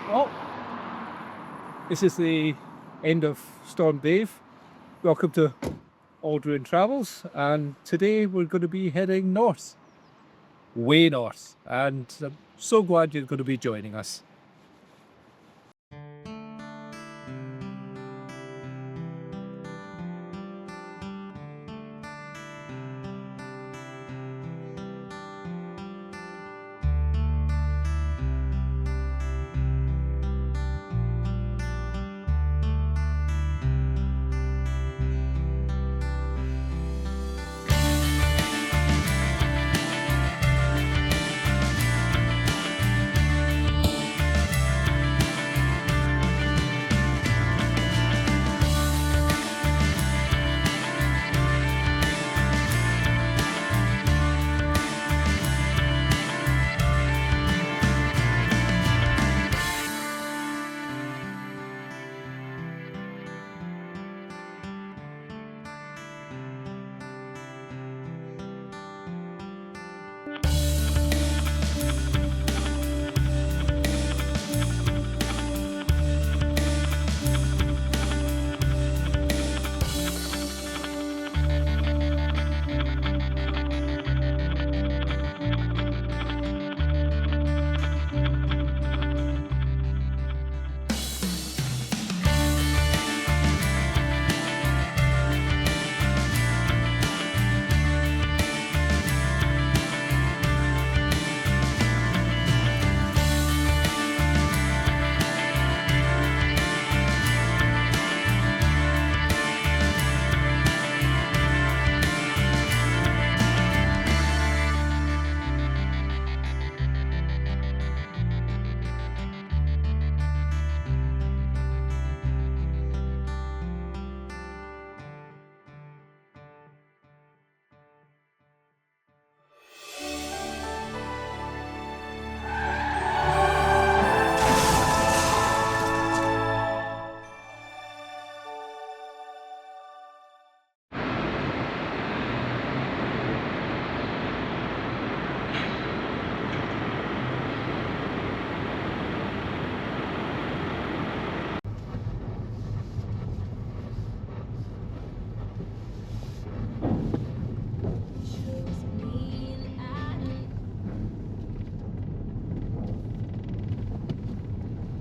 Well, this is the end of Storm Dave. Welcome to Aldrin Travels, and today we're going to be heading north, way north, and I'm so glad you're going to be joining us.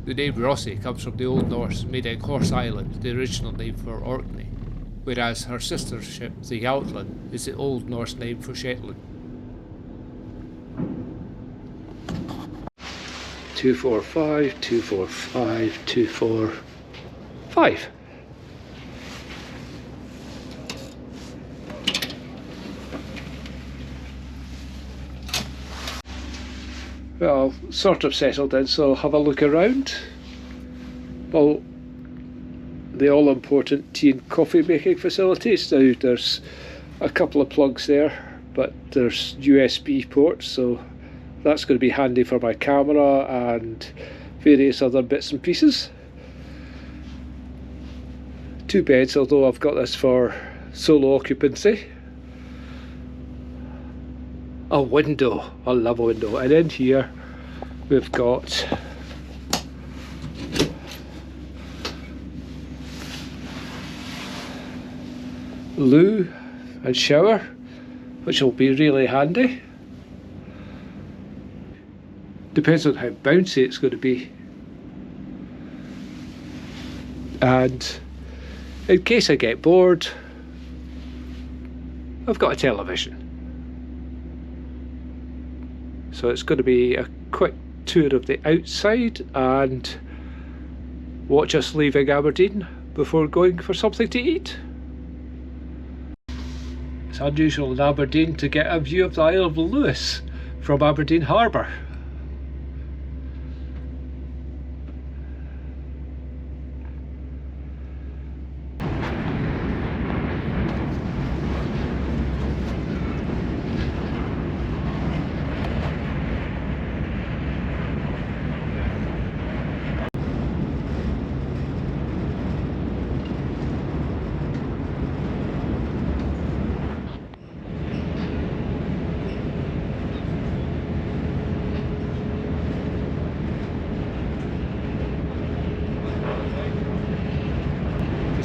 The name Rossi comes from the Old Norse meaning Horse Island, the original name for Orkney, whereas her sister ship, the Outland, is the Old Norse name for Shetland. 245, 245, 245. Well, sort of settled in, so have a look around. Well, the all-important tea and coffee making facilities. Now there's a couple of plugs there, but there's USB ports, so that's going to be handy for my camera and various other bits and pieces. 2 beds, although I've got this for solo occupancy. A window, I love a window. And in here we've got loo and shower, which will be really handy. Depends on how bouncy it's going to be. And in case I get bored, I've got a television. So it's going to be a quick tour of the outside and watch us leaving Aberdeen before going for something to eat. It's unusual in Aberdeen to get a view of the Isle of Lewis from Aberdeen Harbour.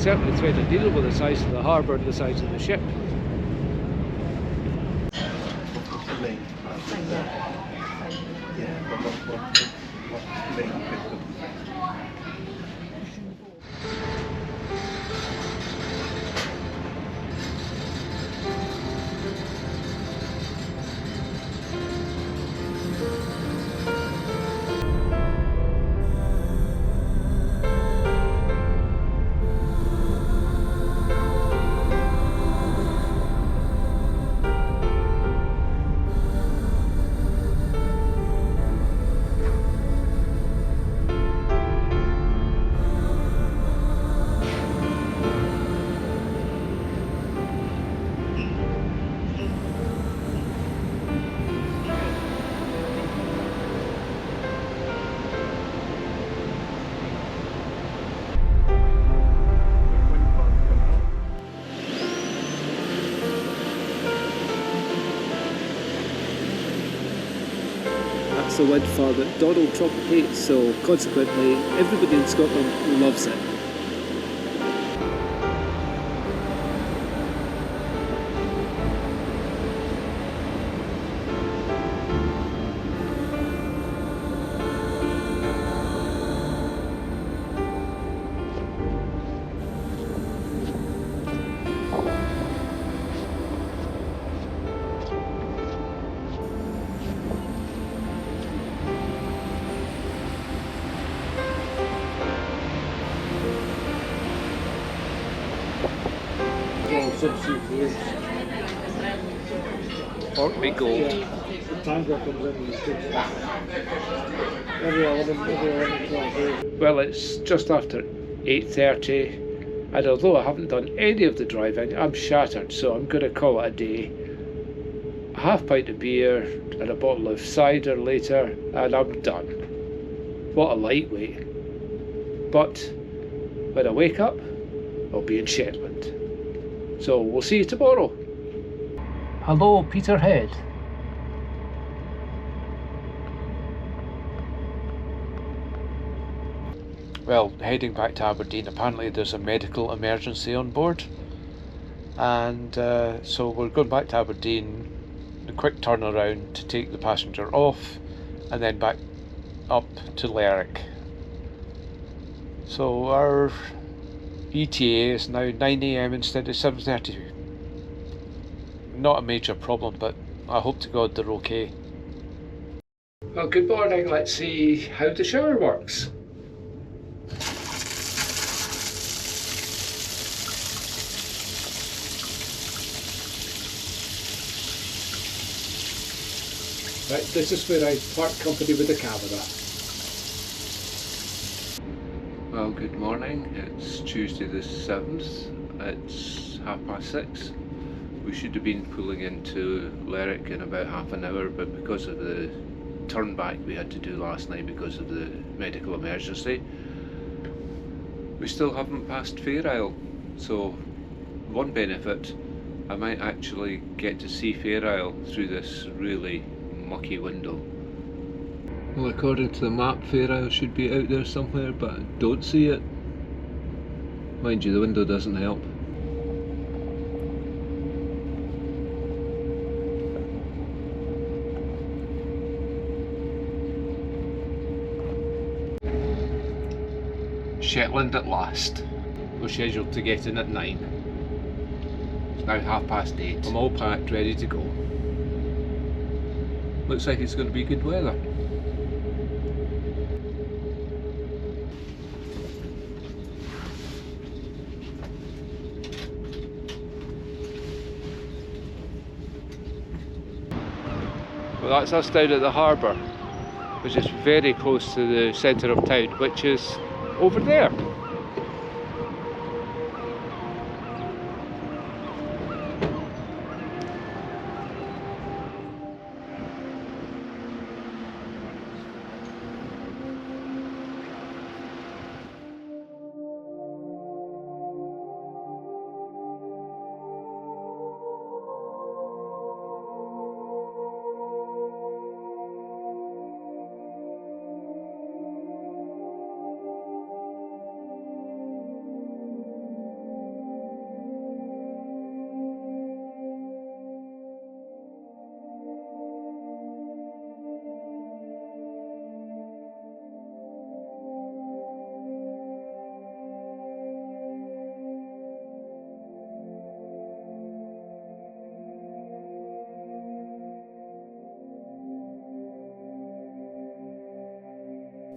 certainly thread a needle with the size of the harbour and the size of the ship. That's the wind farm that Donald Trump hates, so consequently everybody in Scotland loves it. Orkney Gold. The tanker comes in and takes every 12 days. Well, it's just after 8:30, and although I haven't done any of the driving, I'm shattered, so I'm going to call it a day. A half pint of beer and a bottle of cider later, and I'm done. What a lightweight. But when I wake up, I'll be in Shetland. So we'll see you tomorrow. Hello, Peterhead. Well, heading back to Aberdeen, apparently there's a medical emergency on board, and so we're going back to Aberdeen, a quick turnaround to take the passenger off, and then back up to Lerwick. So our ETA is now 9 AM instead of 7:30. Not a major problem, but I hope to God they're okay. Well, good morning. Let's see how the shower works. Right, this is where I part company with the camera. Well, good morning. It's Tuesday the 7th. It's 6:30. We should have been pulling into Lerwick in about half an hour, but because of the turn back we had to do last night because of the medical emergency, we still haven't passed Fair Isle. So one benefit, I might actually get to see Fair Isle through this really mucky window. Well, according to the map, Fair Isle should be out there somewhere, but I don't see it. Mind you, the window doesn't help. Shetland at last. We're scheduled to get in at 9. It's now 8:30. I'm all packed, ready to go. Looks like it's going to be good weather. Well, that's us down at the harbour, which is very close to the centre of town, which is over there.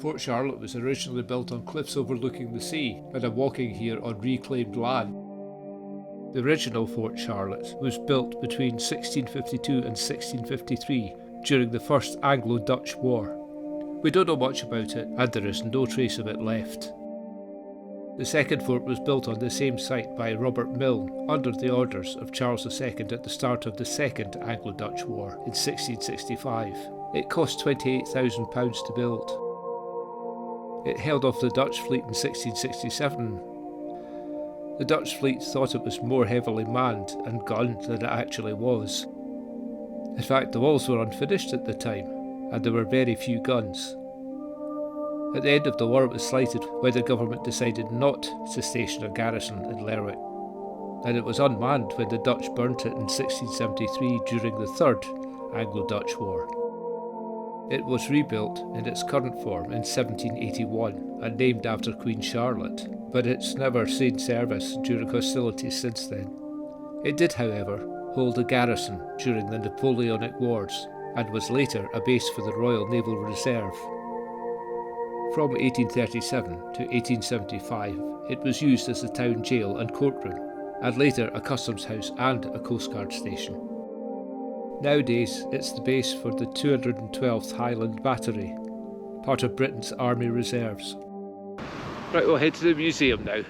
Fort Charlotte was originally built on cliffs overlooking the sea, and I'm walking here on reclaimed land. The original Fort Charlotte was built between 1652 and 1653 during the First Anglo-Dutch War. We don't know much about it, and there is no trace of it left. The second fort was built on the same site by Robert Milne under the orders of Charles II at the start of the Second Anglo-Dutch War in 1665. It cost £28,000 to build. It held off the Dutch fleet in 1667. The Dutch fleet thought it was more heavily manned and gunned than it actually was. In fact, the walls were unfinished at the time, and there were very few guns. At the end of the war, it was slighted when the government decided not to station a garrison in Lerwick, and it was unmanned when the Dutch burnt it in 1673 during the Third Anglo-Dutch War. It was rebuilt in its current form in 1781 and named after Queen Charlotte, but it's never seen service during hostilities since then. It did, however, hold a garrison during the Napoleonic Wars and was later a base for the Royal Naval Reserve. From 1837 to 1875, it was used as a town jail and courtroom, and later a customs house and a coastguard station. Nowadays, it's the base for the 212th Highland Battery, part of Britain's Army Reserves. Right, we'll head to the museum now.